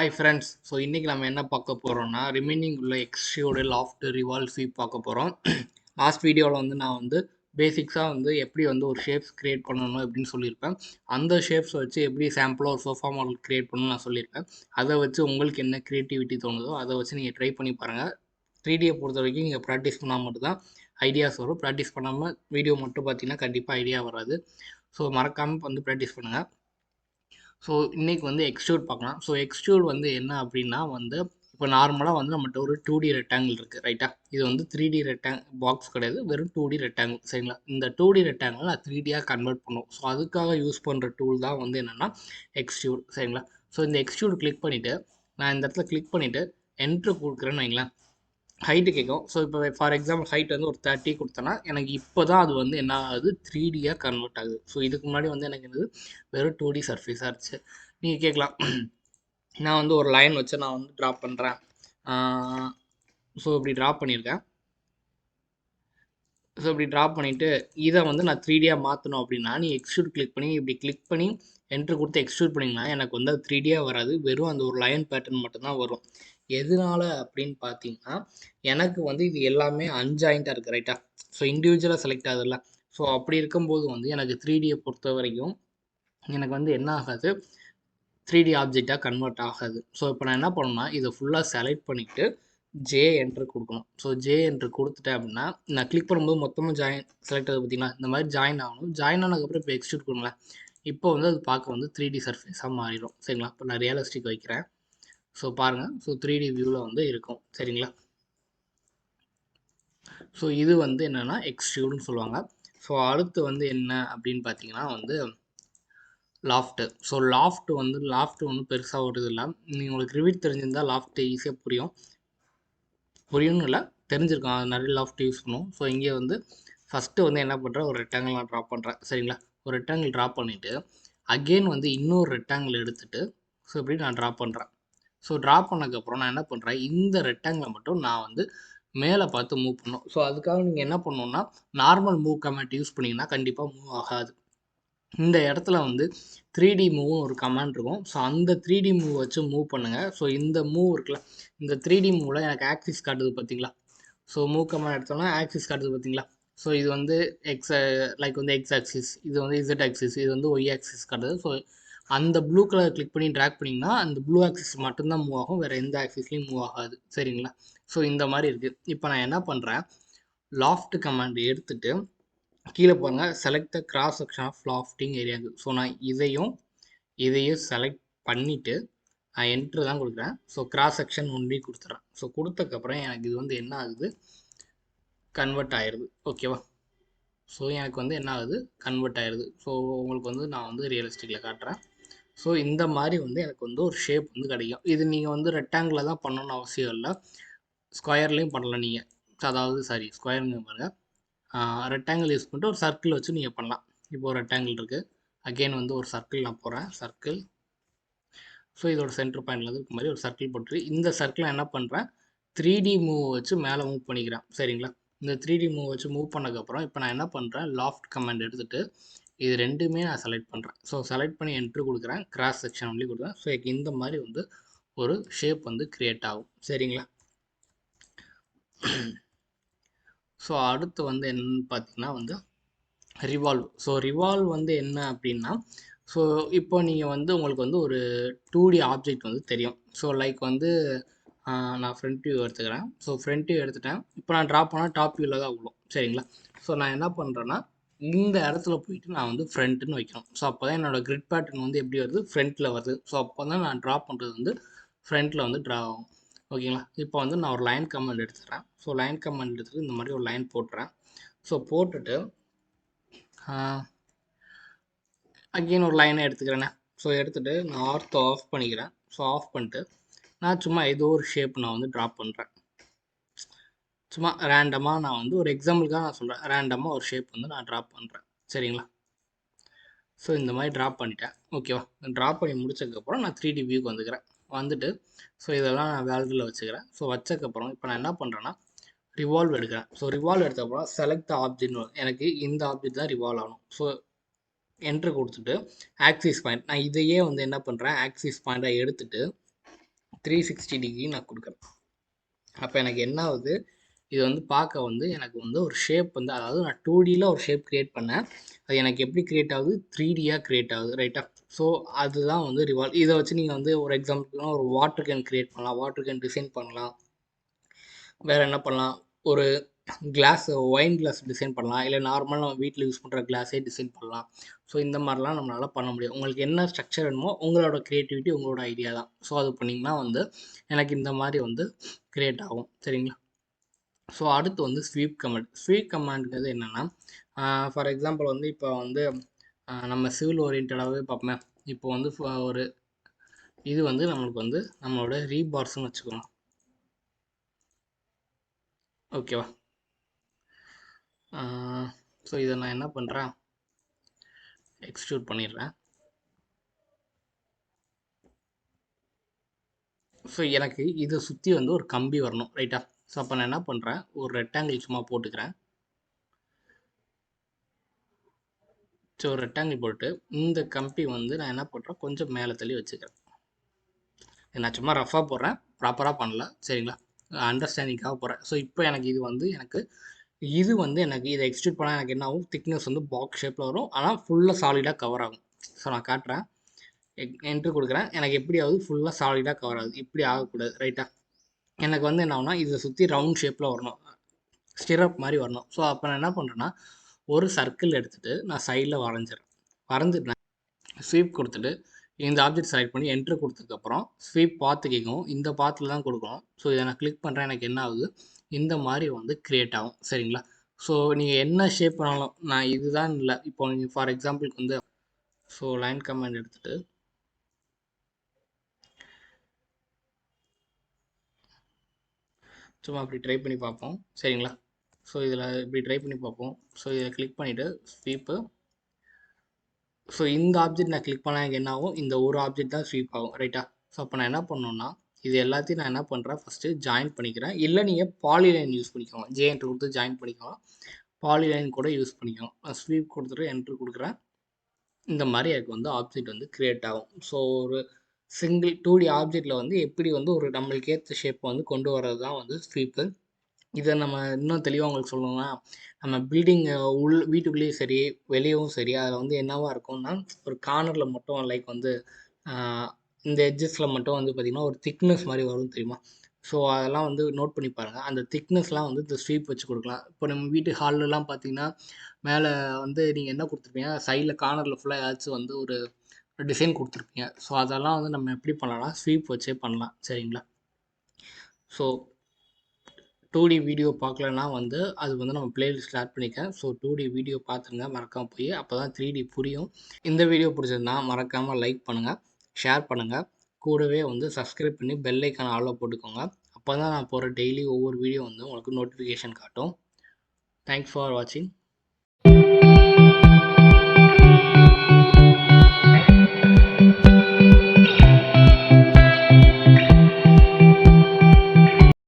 Hi friends, so இன்றைக்கி நம்ம என்ன பார்க்க போகிறோம்னா ரிமைனிங் உள்ள எக்ஸ்ட்ரூடு லாஃப்ட் ரிவால்வ் ஸ்வீப் பார்க்க போகிறோம். லாஸ்ட் வீடியோவில் வந்து நான் வந்து பேசிக்ஸாக வந்து எப்படி வந்து ஒரு ஷேப்ஸ் க்ரியேட் பண்ணணும் அப்படின்னு சொல்லியிருப்பேன். அந்த ஷேப்ஸ் வச்சு எப்படி சாம்பிளாக ஒரு சோஃபா மாடல் க்ரியேட் பண்ணணும்னு நான் சொல்லியிருப்பேன். அதை வச்சு உங்களுக்கு என்ன க்ரியேட்டிவிட்டி தோணுதோ அதை வச்சு நீங்கள் ட்ரை பண்ணி பாருங்கள். 3Dயை பொறுத்த வரைக்கும் நீங்கள் ப்ராக்டிஸ் பண்ணால் மட்டும்தான் ஐடியாஸ் வரும். ப்ராக்டிஸ் பண்ணாமல் வீடியோ மட்டும் பார்த்தீங்கன்னா கண்டிப்பாக ஐடியா வராது. ஸோ மறக்காமல் வந்து ப்ராக்டிஸ் பண்ணுங்கள். ஸோ இன்றைக்கி வந்து எக்ஸ்ட்ரூட் பார்க்கலாம். ஸோ எக்ஸ்ட்ரூட் வந்து என்ன அப்படின்னா வந்து இப்போ நார்மலாக வந்து நம்மகிட்ட ஒரு 2D ரெக்டாங்கிள் இருக்குது ரைட்டா. இது வந்து 3D பாக்ஸ் கிடையாது, வெறும் 2D ரெக்டாங்கிள் சரிங்களா. இந்த 2D ரெக்டாங்கிள் நான் 3Dயாக கன்வெர்ட் பண்ணுவோம். ஸோ அதுக்காக யூஸ் பண்ணுற டூல் தான் வந்து என்னென்னா எக்ஸ்ட்ரூட் சரிங்களா. ஸோ இந்த எக்ஸ்ட்ரூட் கிளிக் பண்ணிவிட்டு நான் இந்த இடத்துல கிளிக் பண்ணிவிட்டு என்ட்ரு கொடுக்குறேன்னு வைங்களேன், ஹைட்டு கேட்கும். ஸோ இப்போ ஃபார் எக்ஸாம்பிள் ஹைட் வந்து ஒரு 30 கொடுத்தேன்னா எனக்கு இப்போ தான் அது வந்து என்ன ஆகுது 3Dயாக கன்வெர்ட் ஆகுது. ஸோ இதுக்கு முன்னாடி வந்து எனக்கு என்னது வெறும் 2D சர்ஃபேஸாக இருந்துச்சு. நீங்கள் கேட்கலாம் நான் வந்து ஒரு லைன் வச்சு நான் வந்து ட்ரா பண்ணுறேன். ஸோ இப்படி ட்ரா பண்ணியிருக்கேன். ஸோ இப்படி ட்ரா பண்ணிவிட்டு இதை வந்து நான் 3Dயாக மாற்றணும் அப்படின்னா நீ எக்ஸ்ட்ரூட் கிளிக் பண்ணி இப்படி கிளிக் பண்ணி என்ட்ரு கொடுத்து எக்ஸ்ட்ரூட் பண்ணிங்கன்னா எனக்கு வந்து அது 3Dயாக வராது, வெறும் அந்த ஒரு லைன் பேட்டர்ன் மட்டும்தான் வரும். எதனால அப்படின்னு பார்த்தீங்கன்னா எனக்கு வந்து இது எல்லாமே அன்ஜாயிண்ட்டாக இருக்குது ரைட்டா. ஸோ இண்டிவிஜுவலாக செலக்ட் ஆகுதுல்ல. ஸோ அப்படி இருக்கும்போது வந்து எனக்கு 3Dயை பொறுத்த வரைக்கும் எனக்கு வந்து என்ன ஆகாது 3D ஆப்ஜெக்டாக கன்வெர்ட் ஆகாது. ஸோ இப்போ நான் என்ன பண்ணணும்னா இதை ஃபுல்லாக செலக்ட் பண்ணிவிட்டு ஜே என்ட்ரு கொடுக்கணும். ஸோ ஜே என்ட்ரு கொடுத்துட்டேன் அப்படின்னா நான் கிளிக் பண்ணும்போது மொத்தமாக ஜாயின் செலக்ட் ஆகுது பார்த்தீங்களா, இந்த மாதிரி ஜாயின் ஆகணும். ஜாயின் ஆனதுக்கப்புறம் இப்போ எக்ஸ்ட்ரூட் கொடுங்களேன். இப்போ வந்து அது பார்க்க வந்து 3D சர்ஃபேஸாக மாறிடும் சரிங்களா. இப்போ நான் ரியலிஸ்டிக் வைக்கிறேன். ஸோ பாருங்கள், ஸோ 3D வியூவில் வந்து இருக்கும் சரிங்களா. ஸோ இது வந்து என்னென்னா எக்ஸ்ட்ரூடுன்னு சொல்லுவாங்க. ஸோ அடுத்து வந்து என்ன அப்படின்னு பார்த்தீங்கன்னா வந்து லாஃப்ட்டு. ஸோ லாஃப்ட் ஒன்றும் பெருசாக ஒரு இது இல்லை. நீங்கள் உங்களுக்கு ரிவிட் தெரிஞ்சிருந்தால் லாஃப்ட்டு ஈஸியாக புரியும்னு இல்லை, தெரிஞ்சிருக்கும். அது நிறைய லாஃப்ட் யூஸ் பண்ணுவோம். ஸோ இங்கே வந்து ஃபஸ்ட்டு வந்து என்ன பண்ணுறேன், ஒரு ரெக்டாங்கிள் நான் ட்ரா பண்ணுறேன் சரிங்களா. ஒரு ரெக்டாங்கிள் ட்ரா பண்ணிவிட்டு அகெயின் வந்து இன்னொரு ரெக்டாங்கிள் எடுத்துகிட்டு ஸோ இப்படி நான் ட்ரா பண்ணுறேன். ஸோ ட்ரா பண்ணதுக்கப்புறம் நான் என்ன பண்ணுறேன், இந்த ரெக்டாங்கிளை மட்டும் நான் வந்து மேலே பார்த்து மூவ் பண்ணணும். ஸோ அதுக்காக நீங்கள் என்ன பண்ணணுன்னா நார்மல் மூவ் கமெண்ட் யூஸ் பண்ணிங்கன்னா கண்டிப்பாக மூவ் ஆகாது. இந்த இடத்துல வந்து 3D மூவ்னு ஒரு கமாண்ட் இருக்கும். ஸோ அந்த 3D மூவ் வச்சு மூவ் பண்ணுங்கள். ஸோ இந்த மூவ் இருக்குல்ல, இந்த 3D மூவில் எனக்கு ஆக்சிஸ் காட்டுது பார்த்தீங்களா. ஸோ மூவ் கமாண்ட் எடுத்தோம்னா ஆக்சிஸ் காட்டுது பார்த்தீங்களா. ஸோ இது வந்து லைக் வந்து எக்ஸ் ஆக்சிஸ், இது வந்து இசட் ஆக்சிஸ், இது வந்து ஒய் ஆக்சிஸ் காட்டுது. ஸோ அந்த ப்ளூ கலர் கிளிக் பண்ணி ட்ராக் பண்ணிங்கன்னா அந்த ப்ளூ ஆக்சிஸ் மட்டும்தான் மூவ் ஆகும், வேறு எந்த ஆக்சிஸ்லையும் மூவ் ஆகாது சரிங்களா. ஸோ இந்த மாதிரி இருக்குது. இப்போ நான் என்ன பண்ணுறேன், லாஃப்ட் கமாண்ட் எடுத்துகிட்டு கீழே பாருங்கள், select the cross section of lofting ஏரியாவுக்கு. ஸோ நான் இதையும் செலக்ட் பண்ணிவிட்டு நான் என்ட்ரு தான் கொடுக்குறேன். ஸோ கிராஸ் செக்ஷன் ஒன்லி கொடுத்துட்றேன். ஸோ கொடுத்தக்கப்புறம் எனக்கு இது வந்து என்ன ஆகுது, கன்வெர்ட் ஆயிடுது ஓகேவா. ஸோ எனக்கு வந்து என்ன ஆகுது, கன்வெர்ட் ஆயிடுது. ஸோ உங்களுக்கு வந்து நான் வந்து ரியலிஸ்டிக்கில் காட்டுறேன். ஸோ இந்த மாதிரி வந்து எனக்கு வந்து ஒரு ஷேப் வந்து கிடைக்கும். இது நீங்கள் வந்து ரெக்டாங்கிளில் தான் பண்ணணும்னு அவசியம் இல்லை, ஸ்கொயர்லேயும் பண்ணலாம் நீங்கள். அதாவது ஸ்கொயருங்க பாருங்கள், ரெக்டாங்கிள் யூஸ் பண்ணிட்டு ஒரு சர்க்கிள் வச்சு நீங்கள் பண்ணலாம். இப்போ ஒரு ரெக்டாங்கிள் இருக்குது, அகெயின் வந்து ஒரு சர்க்கிள் நான் போகிறேன், சர்க்கிள். ஸோ இதோட சென்டர் பாயிண்டில் இருக்க மாதிரி ஒரு சர்க்கிள் போட்டு இந்த சர்க்கிளை என்ன பண்ணுறேன் 3D மூவ் வச்சு மேலே மூவ் பண்ணிக்கிறேன் சரிங்களா. இந்த 3D மூவ் வச்சு மூவ் பண்ணதுக்கப்புறம் இப்போ நான் என்ன பண்ணுறேன், லாஃப்ட் கமாண்ட் எடுத்துகிட்டு இது ரெண்டுமே நான் செலக்ட் பண்ணுறேன். ஸோ செலக்ட் பண்ணி என்ட்ரு கொடுக்குறேன், கிராஸ் செக்ஷன் ஒன்லி கொடுக்குறேன். ஸோ இந்த மாதிரி வந்து ஒரு ஷேப் வந்து க்ரியேட் ஆகும் சரிங்களா. ஸோ அடுத்து வந்து என்னன்னு பார்த்தீங்கன்னா வந்து ரிவால்வ். ஸோ ரிவால்வ் வந்து என்ன அப்படின்னா, ஸோ இப்போ நீங்கள் வந்து உங்களுக்கு வந்து ஒரு 2D ஆப்ஜெக்ட் வந்து தெரியும். ஸோ லைக் வந்து நான் ஃப்ரண்ட் வியூ எடுத்துக்கிறேன். ஸோ ஃப்ரண்ட் வியூ எடுத்துட்டேன். இப்போ நான் ட்ரா பண்ணால் டாப் வியூவில் தான் விழும் சரிங்களா. ஸோ நான் என்ன பண்ணுறேன்னா இந்த இடத்துல போயிட்டு நான் வந்து ஃப்ரண்ட்டுன்னு வைக்கணும். ஸோ அப்போ தான் என்னோடய கிரிட் பேட்டர்ன் வந்து எப்படி வருது, ஃப்ரண்ட்டில் வருது. ஸோ அப்போ தான் நான் ட்ரா பண்ணுறது வந்து ஃப்ரண்ட்டில் வந்து ட்ரா ஆகும் ஓகேங்களா. இப்போ வந்து நான் ஒரு லைன் கமாண்ட் எடுத்துக்கிறேன். ஸோ லைன் கமாண்ட் எடுத்துகிட்டு இந்த மாதிரி ஒரு லைன் போட்டுறேன். ஸோ போட்டுட்டு அகெயின் ஒரு லைனை எடுத்துக்கிறேண்ணே. ஸோ எடுத்துகிட்டு நான் ஆர்த்தோ ஆஃப் பண்ணிக்கிறேன். ஸோ ஆஃப் பண்ணிட்டு நான் சும்மா ஏதோ ஒரு ஷேப் நான் வந்து ட்ரா பண்ணுறேன். சும்மா ரேண்டமாக நான் வந்து ஒரு எக்ஸாம்பிளுக்காக நான் சொல்கிறேன், ரேண்டமாக ஒரு ஷேப் வந்து நான் ட்ரா பண்ணுறேன் சரிங்களா. ஸோ இந்த மாதிரி ட்ரா பண்ணிட்டேன் ஓகேவா. ட்ரா பண்ணி முடிச்சதுக்கப்புறம் நான் 3D வியூக்கு வந்துட்டு ஸோ இதெல்லாம் நான் வேல்யூவில் வச்சுக்கிறேன். ஸோ வச்சதுக்கப்புறம் இப்போ நான் என்ன பண்ணுறேன்னா ரிவால்வ் எடுக்கிறேன். ஸோ ரிவால்வ் எடுத்தப்பறம் செலக்ட் ஆப்ஜெக்ட், எனக்கு இந்த ஆப்ஜெக்ட் தான் ரிவால்வ் ஆகணும். ஸோ என்ட்ரு கொடுத்துட்டு ஆக்சிஸ் பாயிண்ட், நான் இதையே வந்து என்ன பண்ணுறேன் ஆக்சிஸ் பாயிண்ட்டாக எடுத்துகிட்டு 360 டிகிரி நான் கொடுக்குறேன். அப்போ எனக்கு என்ன ஆகுது, இது வந்து பார்க்க வந்து எனக்கு வந்து ஒரு ஷேப் வந்து, அதாவது நான் 2Dயில் ஒரு ஷேப் க்ரியேட் பண்ணேன், அது எனக்கு எப்படி க்ரியேட் ஆகுது, 3Dயாக க்ரியேட் ஆகுது, ரைட்டா? ஸோ அதுதான் வந்து ரிவால்வ். இதை வச்சு நீங்கள் வந்து ஒரு எக்ஸாம்பிள்னா ஒரு வாட்டர் கேன் க்ரியேட் பண்ணலாம், வாட்டர் கேன் டிசைன் பண்ணலாம். வேறு என்ன பண்ணலாம், ஒரு கிளாஸ், ஒயின் கிளாஸ் டிசைன் பண்ணலாம், இல்லை நார்மலாக நம்ம வீட்டில் யூஸ் பண்ணுற கிளாஸே டிசைன் பண்ணலாம். ஸோ இந்த மாதிரிலாம் நம்மளால் பண்ண முடியும். உங்களுக்கு என்ன ஸ்ட்ரக்சர் வேணுமோ உங்களோட க்ரியேட்டிவிட்டி, உங்களோட ஐடியா தான். ஸோ அது பண்ணிங்கன்னா வந்து எனக்கு இந்த மாதிரி வந்து க்ரியேட் ஆகும், சரிங்களா? ஸோ அடுத்து வந்து ஸ்வீப் கமாண்ட். ஸ்வீப் கமாண்டுங்கிறது என்னென்னா, ஃபார் எக்ஸாம்பிள் வந்து இப்போ வந்து நம்ம சிவில் ஓரியன்டாகவே பார்ப்போமே. இப்போ வந்து ஒரு இது வந்து நம்மளுக்கு வந்து நம்மளோட ரீபார்ஸ்ன்னு வச்சுக்கோங்க, ஓகேவா? ஸோ இதை நான் என்ன பண்ணுறேன், எக்ஸ்ட்ரூட் பண்ணிடுறேன். ஸோ எனக்கு இதை சுற்றி வந்து ஒரு கம்பி வரணும், ரைட்டா? ஸோ அப்போ நான் என்ன பண்ணுறேன், ஒரு ரெக்டாங்கிள் சும்மா போட்டுக்கிறேன். ஸோ ஒரு ரெக்டாங்கிள் போட்டு இந்த கம்பி வந்து நான் என்ன பண்ணுறேன், கொஞ்சம் மேலே தள்ளி வச்சுக்கிறேன். நான் சும்மா ரஃபாக போடுறேன், ப்ராப்பராக பண்ணல, சரிங்களா? அண்டர்ஸ்டாண்டிங்காக போகிறேன். ஸோ இப்போ எனக்கு இது வந்து எனக்கு இதை எக்ஸ்ட்ரூட் பண்ணால் எனக்கு என்ன ஆகும், திக்னஸ் வந்து பாக்ஸ் ஷேப்பில் வரும், ஆனால் ஃபுல்லாக சாலிடாக கவர் ஆகும். ஸோ நான் காட்டுறேன், என்ட்ரு கொடுக்குறேன். எனக்கு எப்படி ஆகுது, ஃபுல்லாக சாலிடாக கவர் ஆகுது. இப்படி ஆகக்கூடாது, ரைட்டா? எனக்கு வந்து என்ன ஆகுனா, இதை சுற்றி ரவுண்ட் ஷேப்பில் வரணும், ஸ்டிரப் மாதிரி வரணும். ஸோ அப்போ நான் என்ன பண்ணுறேன்னா, ஒரு சர்க்கிள் எடுத்துகிட்டு நான் சைடில் வரைஞ்சிடறேன். வரைஞ்சிட்டு ஸ்வீப் கொடுத்துட்டு இந்த ஆப்ஜெக்ட் செலக்ட் பண்ணி என்ட்ரு கொடுத்ததுக்கப்புறம் ஸ்வீப் பாத்து கேட்கும், இந்த பாத்தில் தான் கொடுக்கணும். ஸோ இதை நான் கிளிக் பண்ணுறேன், எனக்கு என்ன ஆகுது, இந்த மாதிரி வந்து க்ரியேட் ஆகும், சரிங்களா? ஸோ நீங்கள் என்ன ஷேப் பண்ணாலும், நான் இதுதான் இல்லை, இப்போ நீங்கள் ஃபார் எக்ஸாம்பிளுக்கு வந்து ஸோ லைன் கமாண்ட் எடுத்துகிட்டு சும்மா அப்படி ட்ரை பண்ணி பார்ப்போம், சரிங்களா? ஸோ இதில் இப்படி ட்ரை பண்ணி பார்ப்போம். ஸோ இதை கிளிக் பண்ணிவிட்டு ஸ்வீப்பு, ஸோ இந்த ஆப்ஜெக்ட் நான் கிளிக் பண்ணால் எனக்கு என்ன ஆகும், இந்த ஒரு ஆப்ஜெக்ட் தான் ஸ்வீப் ஆகும், ரைட்டா? ஸோ அப்போ நான் என்ன பண்ணணுன்னா, இது எல்லாத்தையும் நான் என்ன பண்ணுறேன், ஃபஸ்ட்டு ஜாயின் பண்ணிக்கிறேன். இல்லை நீங்கள் பாலிலைன் யூஸ் பண்ணிக்கோங்க, ஜேஎன்ட்ரு கொடுத்து ஜாயின் பண்ணிக்கோங்க, பாலிலைன் கூட யூஸ் பண்ணிக்கோங்க. நான் ஸ்வீப் கொடுத்துட்டு என்ட்ரு கொடுக்குறேன். இந்த மாதிரி எனக்கு வந்து ஆப்ஜெக்ட் வந்து க்ரியேட் ஆகும். ஸோ ஒரு சிங்கிள் 2D ஆப்ஜெக்டில் வந்து எப்படி வந்து ஒரு நம்மளுக்கு ஏற்ற ஷேப்பை வந்து கொண்டு வர்றது தான் வந்து ஸ்வீப்பு. இதை நம்ம இன்னும் தெளிவாக உங்களுக்கு சொல்லணும்னா, நம்ம பில்டிங் வீட்டுக்குள்ளேயும் சரி, வெளியவும் சரி, அதில் வந்து என்னவா இருக்கும்னா, ஒரு கார்னரில் மட்டும் லைக் வந்து இந்த எட்ஜஸில் மட்டும் வந்து பார்த்திங்கன்னா ஒரு திக்னஸ் மாதிரி வரும், தெரியுமா? ஸோ அதெல்லாம் வந்து நோட் பண்ணி பாருங்கள். அந்த திக்னஸ்லாம் வந்து இந்த ஸ்வீப் வச்சு கொடுக்கலாம். இப்போ நம்ம வீட்டு ஹால்லலாம் பார்த்தீங்கன்னா, மேலே வந்து நீங்கள் என்ன கொடுத்துருப்பீங்க, சைடில் கார்னரில் ஃபுல்லாக ஏதாச்சும் வந்து ஒரு டிசைன் கொடுத்துருப்பீங்க. ஸோ அதெல்லாம் வந்து நம்ம எப்படி பண்ணலாம்னா, ஸ்வீப் வச்சே பண்ணலாம், சரிங்களா? ஸோ 2D வீடியோ பார்க்கலன்னா வந்து அது வந்து நம்ம பிளேலிஸ்ட் ஆட் பண்ணிக்கேன். ஸோ 2D வீடியோ பார்த்துருங்க மறக்காமல் போய், அப்போ தான் 3D புரியும். இந்த வீடியோ பிடிச்சிருந்தா மறக்காமல் லைக் பண்ணுங்கள், ஷேர் பண்ணுங்கள், கூடவே வந்து சப்ஸ்கிரைப் பண்ணி பெல் ஐக்கான ஆல்ல போட்டுக்கோங்க. அப்போ தான் நான் போகிற டெய்லி ஒவ்வொரு வீடியோ வந்து உங்களுக்கு நோட்டிஃபிகேஷன் காட்டும். தேங்க்ஸ் ஃபார் வாட்சிங்.